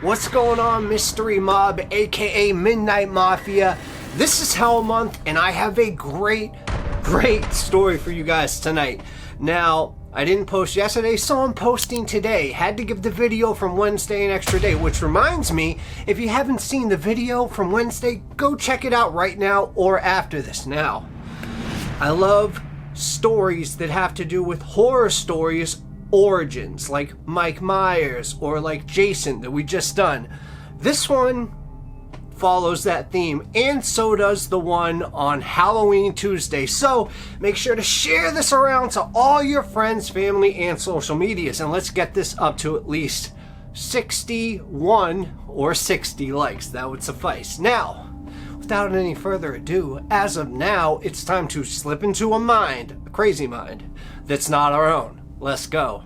What's going on, Mystery Mob, aka Midnight Mafia? This is Hell Month, and I have a great story for you guys tonight. Now, I didn't post yesterday, so I'm posting today. Had to give the video from Wednesday an extra day, which reminds me, if you haven't seen the video from Wednesday, go check it out right now or after this. Now, I love stories that have to do with horror stories origins, like Mike Myers or like Jason that we just done. This one follows that theme, and so does the one on Halloween Tuesday. So make sure to share this around to all your friends, family, and social medias, and let's get this up to at least 61 or 60 likes. That would suffice. Now, without any further ado, as of now, it's time to slip into a crazy mind, that's not our own. Let's go.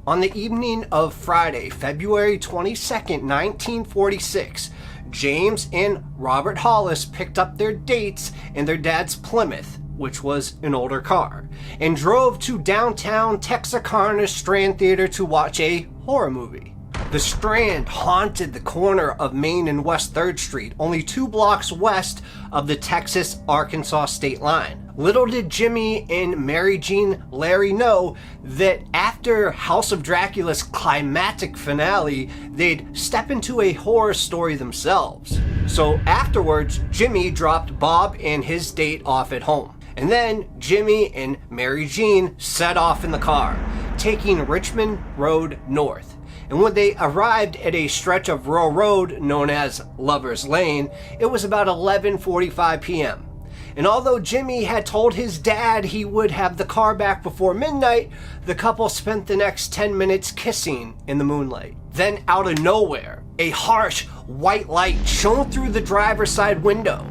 On the evening of Friday, February 22nd, 1946, James and Robert Hollis picked up their dates in their dad's Plymouth, which was an older car, and drove to downtown Texarkana Strand Theater to watch a horror movie. The Strand haunted the corner of Main and West 3rd Street, only 2 blocks west of the Texas-Arkansas state line. Little did Jimmy and Mary Jean Larry know that after House of Dracula's climactic finale, they'd step into a horror story themselves. So afterwards, Jimmy dropped Bob and his date off at home. And then Jimmy and Mary Jean set off in the car, taking Richmond Road north. And when they arrived at a stretch of rural road known as Lover's Lane, it was about 11:45 p.m. And although Jimmy had told his dad he would have the car back before midnight, the couple spent the next 10 minutes kissing in the moonlight. Then out of nowhere, a harsh white light shone through the driver's side window.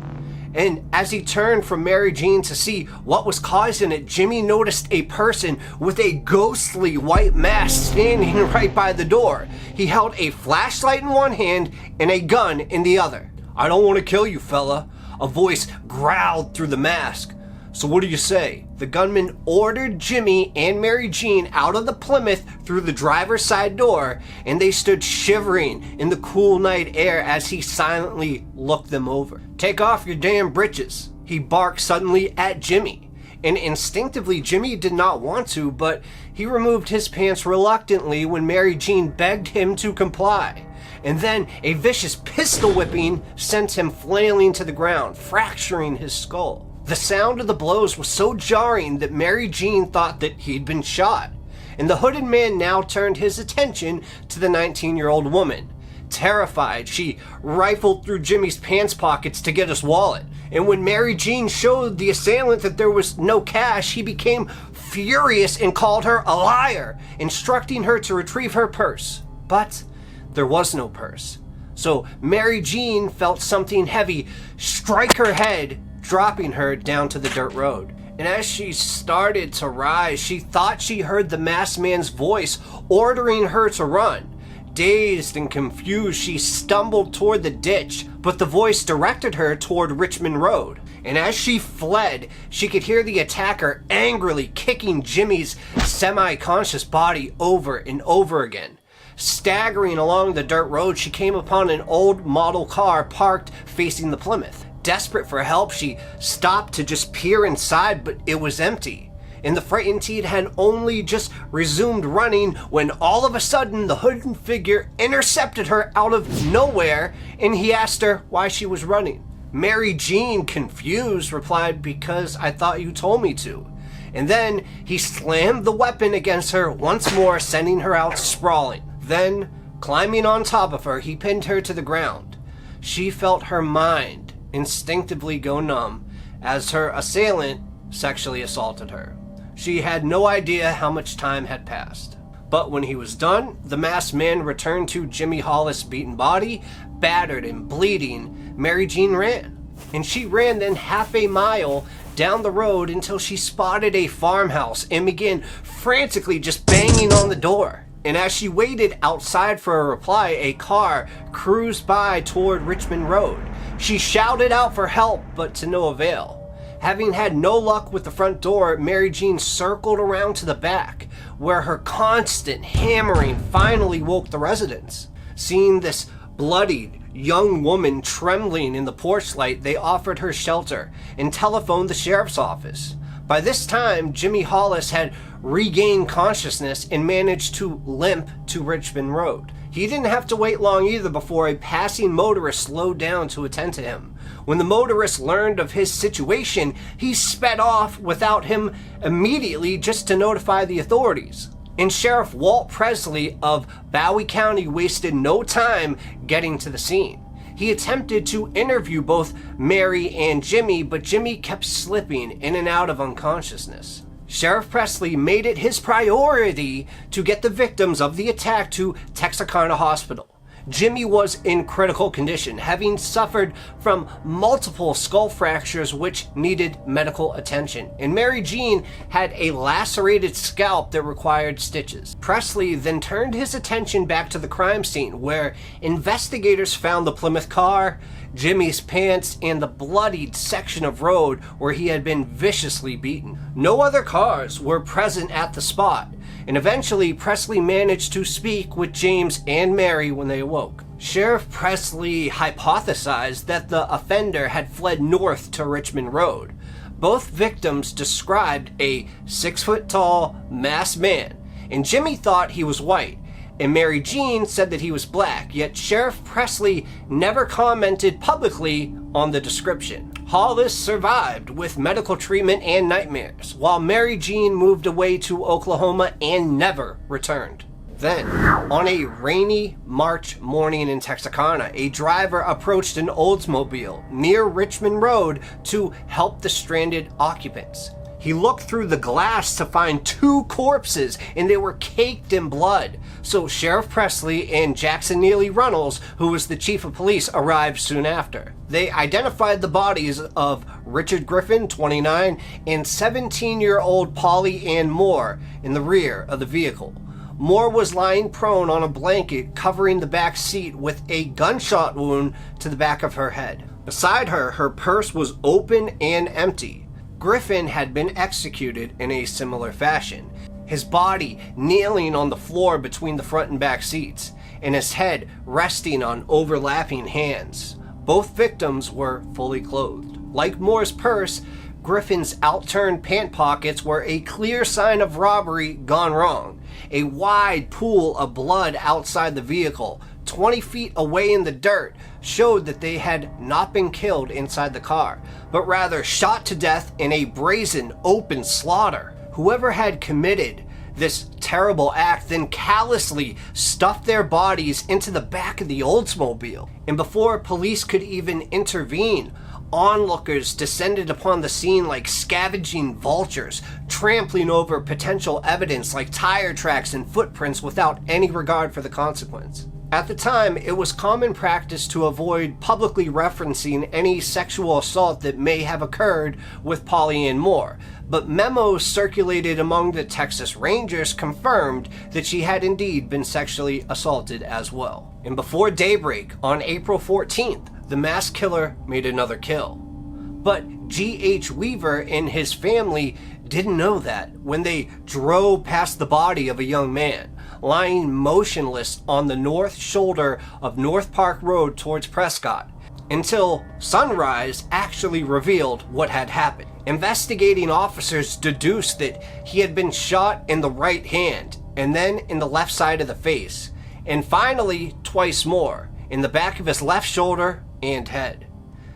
And as he turned from Mary Jean to see what was causing it, Jimmy noticed a person with a ghostly white mask standing right by the door. He held a flashlight in one hand and a gun in the other. "I don't want to kill you, fella," a voice growled through the mask. "So what do you say?" The gunman ordered Jimmy and Mary Jean out of the Plymouth through the driver's side door, and they stood shivering in the cool night air as he silently looked them over. "Take off your damn britches," he barked suddenly at Jimmy. And instinctively, Jimmy did not want to, but he removed his pants reluctantly when Mary Jean begged him to comply. And then a vicious pistol whipping sent him flailing to the ground, fracturing his skull. The sound of the blows was so jarring that Mary Jean thought that he'd been shot. And the hooded man now turned his attention to the 19-year-old woman. Terrified, she rifled through Jimmy's pants pockets to get his wallet. And when Mary Jean showed the assailant that there was no cash, he became furious and called her a liar, instructing her to retrieve her purse. But there was no purse. So Mary Jean felt something heavy strike her head, dropping her down to the dirt road. And as she started to rise, she thought she heard the masked man's voice ordering her to run. Dazed and confused, she stumbled toward the ditch, but the voice directed her toward Richmond Road. And as she fled, she could hear the attacker angrily kicking Jimmy's semi-conscious body over and over again. Staggering along the dirt road, she came upon an old model car parked facing the Plymouth. Desperate for help, she stopped to just peer inside, but it was empty. And the frightened teen had only just resumed running when all of a sudden the hooded figure intercepted her out of nowhere, and he asked her why she was running. Mary Jean, confused, replied, "Because I thought you told me to." And then he slammed the weapon against her once more, sending her out sprawling. Then, climbing on top of her, he pinned her to the ground. She felt her mind instinctively go numb as her assailant sexually assaulted her. She had no idea how much time had passed. But when he was done, the masked man returned to Jimmy Hollis' beaten body. Battered and bleeding, Mary Jean ran. And she ran then half a mile down the road until she spotted a farmhouse and began frantically just banging on the door. And as she waited outside for a reply, a car cruised by toward Richmond Road. She shouted out for help, but to no avail. Having had no luck with the front door, Mary Jean circled around to the back, where her constant hammering finally woke the residents. Seeing this bloodied young woman trembling in the porch light, they offered her shelter and telephoned the sheriff's office. By this time, Jimmy Hollis had regained consciousness and managed to limp to Richmond Road. He didn't have to wait long either before a passing motorist slowed down to attend to him. When the motorist learned of his situation, he sped off without him immediately just to notify the authorities. And Sheriff Walt Presley of Bowie County wasted no time getting to the scene. He attempted to interview both Mary and Jimmy, but Jimmy kept slipping in and out of unconsciousness. Sheriff Presley made it his priority to get the victims of the attack to Texarkana Hospital. Jimmy was in critical condition, having suffered from multiple skull fractures which needed medical attention, and Mary Jean had a lacerated scalp that required stitches. Presley then turned his attention back to the crime scene, where investigators found the Plymouth car, Jimmy's pants, and the bloodied section of road where he had been viciously beaten. No other cars were present at the spot, and eventually Presley managed to speak with James and Mary when they awoke. Sheriff Presley hypothesized that the offender had fled north to Richmond Road. Both victims described a 6-foot-tall, masked man, and Jimmy thought he was white, and Mary Jean said that he was black, yet Sheriff Presley never commented publicly on the description. Hollis survived with medical treatment and nightmares, while Mary Jean moved away to Oklahoma and never returned. Then, on a rainy March morning in Texarkana, a driver approached an Oldsmobile near Richmond Road to help the stranded occupants. He looked through the glass to find 2 corpses, and they were caked in blood. So Sheriff Presley and Jackson Neely Runnels, who was the chief of police, arrived soon after. They identified the bodies of Richard Griffin, 29, and 17-year-old Polly Ann Moore in the rear of the vehicle. Moore was lying prone on a blanket covering the back seat with a gunshot wound to the back of her head. Beside her, her purse was open and empty. Griffin had been executed in a similar fashion, his body kneeling on the floor between the front and back seats, and his head resting on overlapping hands. Both victims were fully clothed. Like Moore's purse, Griffin's outturned pant pockets were a clear sign of robbery gone wrong. A wide pool of blood outside the vehicle, 20 feet away in the dirt, showed that they had not been killed inside the car, but rather shot to death in a brazen, open slaughter. Whoever had committed this terrible act then callously stuffed their bodies into the back of the Oldsmobile. And before police could even intervene, onlookers descended upon the scene like scavenging vultures, trampling over potential evidence like tire tracks and footprints without any regard for the consequence. At the time, it was common practice to avoid publicly referencing any sexual assault that may have occurred with Polly Ann Moore, but memos circulated among the Texas Rangers confirmed that she had indeed been sexually assaulted as well. And before daybreak on April 14th, the mass killer made another kill. But G.H. Weaver and his family didn't know that when they drove past the body of a young man lying motionless on the north shoulder of North Park Road towards Prescott, until sunrise actually revealed what had happened. Investigating officers deduced that he had been shot in the right hand, and then in the left side of the face, and finally twice more, in the back of his left shoulder and head.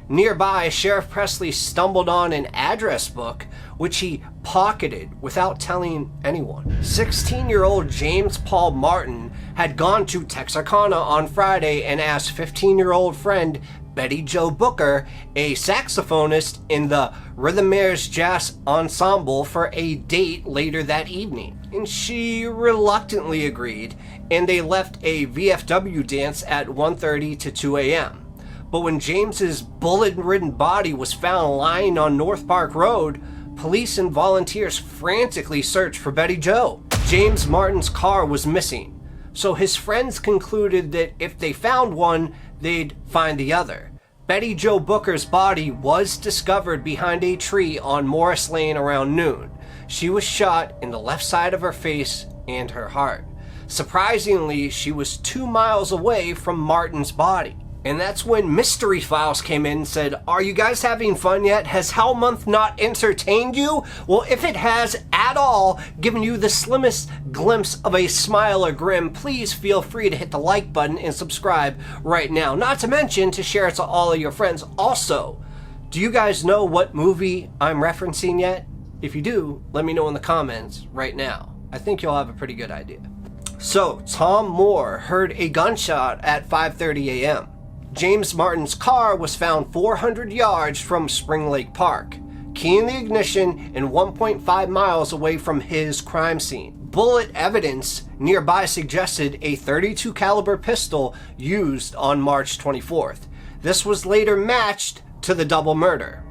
Nearby, Sheriff Presley stumbled on an address book, which he pocketed without telling anyone. 16-year-old James Paul Martin had gone to Texarkana on Friday and asked 15-year-old friend Betty Jo Booker, a saxophonist in the Rhythmaires Jazz Ensemble, for a date later that evening. And she reluctantly agreed, and they left a VFW dance at 1:30 to 2 a.m. But when James's bullet-ridden body was found lying on North Park Road, police and volunteers frantically searched for Betty Jo. James Martin's car was missing, so his friends concluded that if they found one, they'd find the other. Betty Jo Booker's body was discovered behind a tree on Morris Lane around noon. She was shot in the left side of her face and her heart. Surprisingly, she was 2 miles away from Martin's body. And that's when Mystery Files came in and said, "Are you guys having fun yet? Has Hell Month not entertained you? Well, if it has at all, given you the slimmest glimpse of a smile or grin, please feel free to hit the like button and subscribe right now. Not to mention to share it to all of your friends. Also, do you guys know what movie I'm referencing yet? If you do, let me know in the comments right now. I think you'll have a pretty good idea." So, Tom Moore heard a gunshot at 5:30 a.m. James Martin's car was found 400 yards from Spring Lake Park, key in the ignition and 1.5 miles away from his crime scene. Bullet evidence nearby suggested a .32 caliber pistol used on March 24th. This was later matched to the double murder.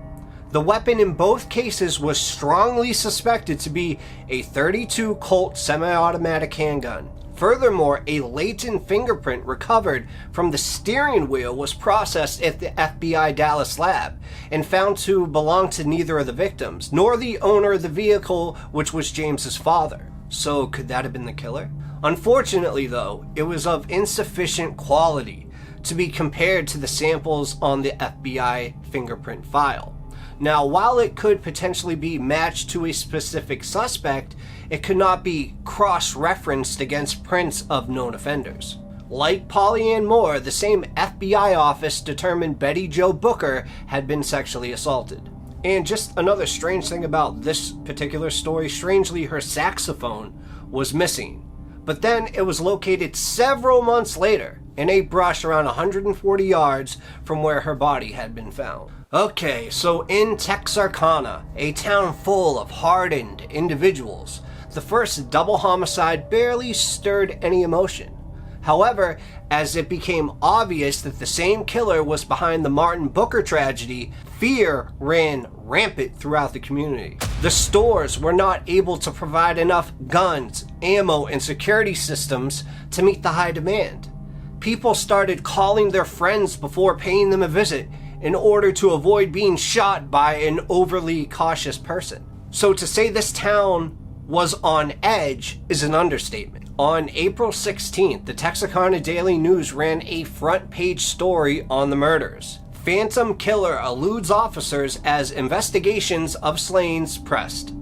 The weapon in both cases was strongly suspected to be a .32 Colt semi-automatic handgun. Furthermore, a latent fingerprint recovered from the steering wheel was processed at the FBI Dallas lab and found to belong to neither of the victims, nor the owner of the vehicle, which was James's father. So could that have been the killer? Unfortunately, though, it was of insufficient quality to be compared to the samples on the FBI fingerprint file. Now, while it could potentially be matched to a specific suspect, it could not be cross-referenced against prints of known offenders. Like Polly Ann Moore, the same FBI office determined Betty Jo Booker had been sexually assaulted. And just another strange thing about this particular story, strangely her saxophone was missing. But then it was located several months later in a brush around 140 yards from where her body had been found. Okay, so in Texarkana, a town full of hardened individuals, the first double homicide barely stirred any emotion. However, as it became obvious that the same killer was behind the Martin Booker tragedy, fear ran rampant throughout the community. The stores were not able to provide enough guns, ammo, and security systems to meet the high demand. People started calling their friends before paying them a visit in order to avoid being shot by an overly cautious person. So to say this town was on edge is an understatement. On April 16th, the Texarkana Daily News ran a front page story on the murders. Phantom killer eludes officers as investigations of slayings pressed,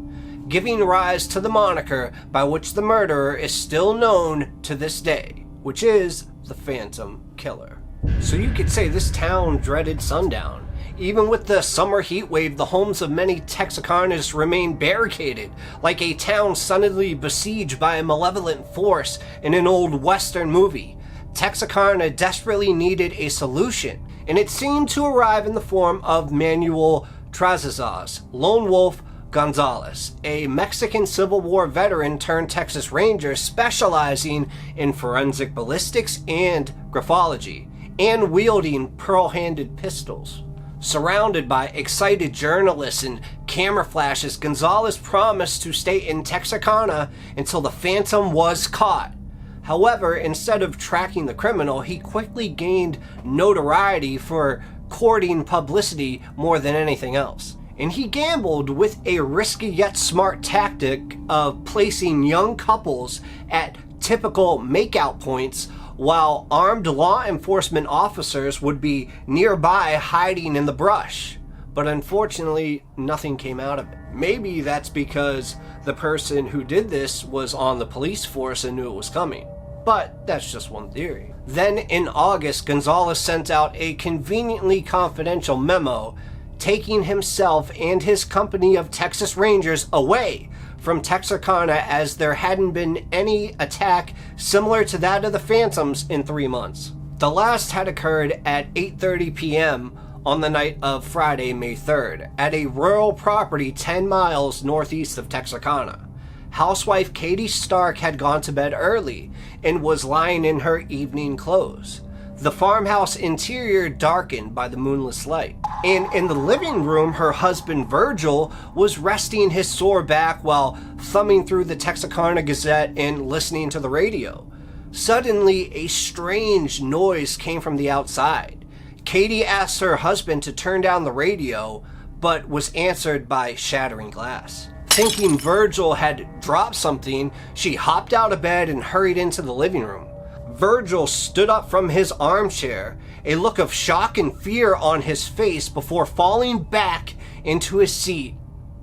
giving rise to the moniker by which the murderer is still known to this day, which is the Phantom Killer. So you could say this town dreaded sundown. Even with the summer heat wave, the homes of many Texarkanans remained barricaded, like a town suddenly besieged by a malevolent force in an old Western movie. Texarkana desperately needed a solution, and it seemed to arrive in the form of Manuel Trazaz's Lone Wolf Gonzalez, a Mexican Civil War veteran turned Texas Ranger specializing in forensic ballistics and graphology, and wielding pearl-handed pistols. Surrounded by excited journalists and camera flashes, Gonzalez promised to stay in Texarkana until the Phantom was caught. However, instead of tracking the criminal, he quickly gained notoriety for courting publicity more than anything else. And he gambled with a risky yet smart tactic of placing young couples at typical makeout points while armed law enforcement officers would be nearby hiding in the brush. But unfortunately, nothing came out of it. Maybe that's because the person who did this was on the police force and knew it was coming. But that's just one theory. Then in August, Gonzalez sent out a conveniently confidential memo taking himself and his company of Texas Rangers away from Texarkana, as there hadn't been any attack similar to that of the Phantoms in 3 months. The last had occurred at 8:30 p.m. on the night of Friday, May 3rd, at a rural property 10 miles northeast of Texarkana. Housewife Katie Stark had gone to bed early and was lying in her evening clothes. the farmhouse interior darkened by the moonless light. And in the living room, her husband Virgil was resting his sore back while thumbing through the Texarkana Gazette and listening to the radio. Suddenly, a strange noise came from the outside. Katie asked her husband to turn down the radio, but was answered by shattering glass. Thinking Virgil had dropped something, she hopped out of bed and hurried into the living room. Virgil stood up from his armchair, a look of shock and fear on his face before falling back into his seat,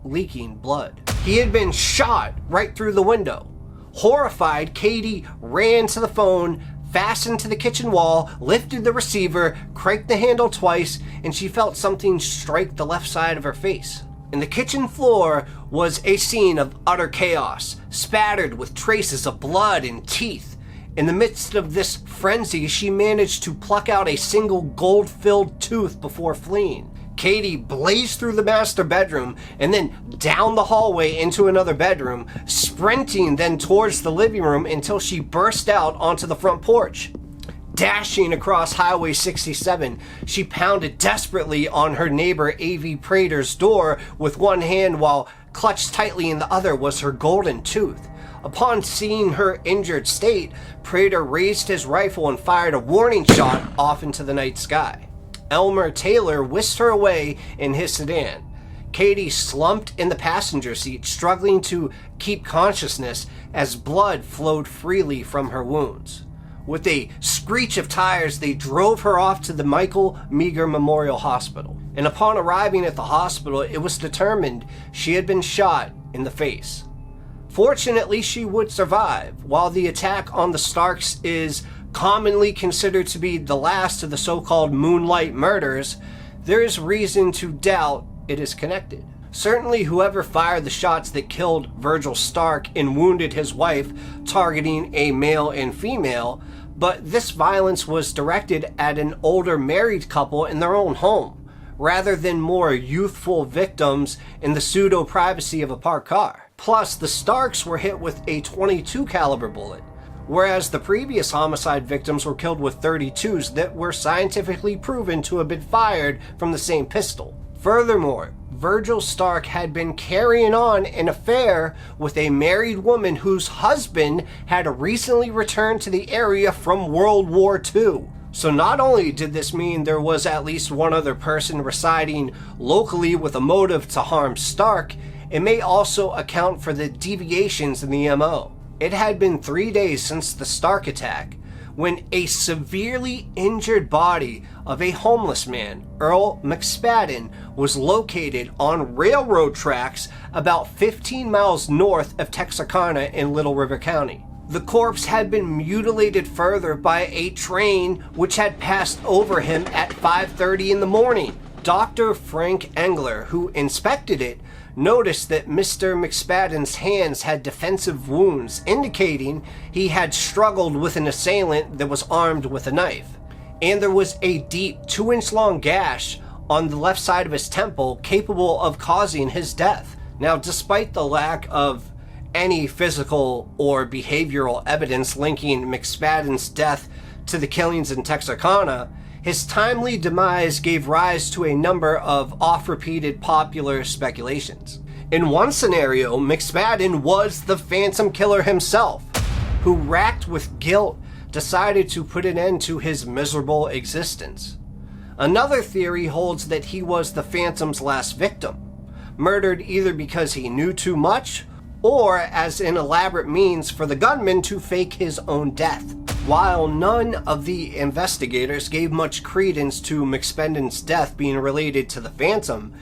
leaking blood. He had been shot right through the window. Horrified, Katie ran to the phone, fastened to the kitchen wall, lifted the receiver, cranked the handle twice, and she felt something strike the left side of her face. In the kitchen floor was a scene of utter chaos, spattered with traces of blood and teeth. In the midst of this frenzy, she managed to pluck out a single gold-filled tooth before fleeing. Katie blazed through the master bedroom and then down the hallway into another bedroom, sprinting then towards the living room until she burst out onto the front porch. Dashing across Highway 67, she pounded desperately on her neighbor A.V. Prater's door with one hand while clutched tightly in the other was her golden tooth. Upon seeing her injured state, Prater raised his rifle and fired a warning shot off into the night sky. Elmer Taylor whisked her away in his sedan. Katie slumped in the passenger seat, struggling to keep consciousness as blood flowed freely from her wounds. With a screech of tires, they drove her off to the Michael Meager Memorial Hospital. And upon arriving at the hospital, it was determined she had been shot in the face. Fortunately, she would survive. While the attack on the Starks is commonly considered to be the last of the so-called Moonlight murders, there is reason to doubt it is connected. Certainly, whoever fired the shots that killed Virgil Stark and wounded his wife, targeting a male and female, but this violence was directed at an older married couple in their own home, rather than more youthful victims in the pseudo-privacy of a parked car. Plus, the Starks were hit with a .22 caliber bullet, whereas the previous homicide victims were killed with .32s that were scientifically proven to have been fired from the same pistol. Furthermore, Virgil Stark had been carrying on an affair with a married woman whose husband had recently returned to the area from World War II. So not only did this mean there was at least one other person residing locally with a motive to harm Stark, it may also account for the deviations in the MO. It had been 3 days since the Stark attack when a severely injured body of a homeless man, Earl McSpadden, was located on railroad tracks about 15 miles north of Texarkana in Little River County. The corpse had been mutilated further by a train which had passed over him at 5:30 in the morning. Dr. Frank Engler, who inspected it, noticed that Mr. McSpadden's hands had defensive wounds, indicating he had struggled with an assailant that was armed with a knife. And there was a deep 2-inch long gash on the left side of his temple capable of causing his death. Now, despite the lack of any physical or behavioral evidence linking McSpadden's death to the killings in Texarkana, his timely demise gave rise to a number of oft-repeated popular speculations. In one scenario, McSpadden was the Phantom Killer himself, who, racked with guilt, decided to put an end to his miserable existence. Another theory holds that he was the Phantom's last victim, murdered either because he knew too much or as an elaborate means for the gunman to fake his own death. While none of the investigators gave much credence to McSpadden's death being related to the Phantom,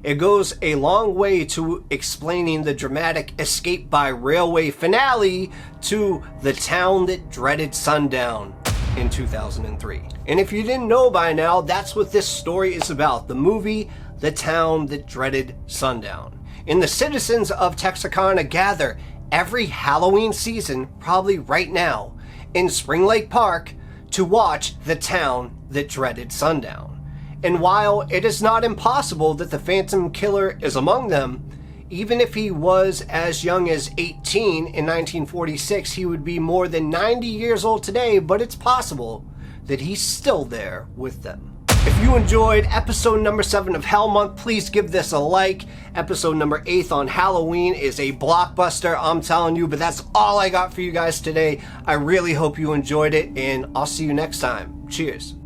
it goes a long way to explaining the dramatic escape by railway finale to The Town That Dreaded Sundown in 2003. And if you didn't know by now, that's what this story is about, the movie The Town That Dreaded Sundown. And the citizens of Texarkana gather every Halloween season, probably right now, in Spring Lake Park to watch The Town That Dreaded Sundown. And while it is not impossible that the Phantom Killer is among them, even if he was as young as 18 in 1946, he would be more than 90 years old today, but it's possible that he's still there with them. If you enjoyed episode number 7 of Hell Month, please give this a like. Episode number 8 on Halloween is a blockbuster, I'm telling you, but that's all I got for you guys today. I really hope you enjoyed it, and I'll see you next time. Cheers.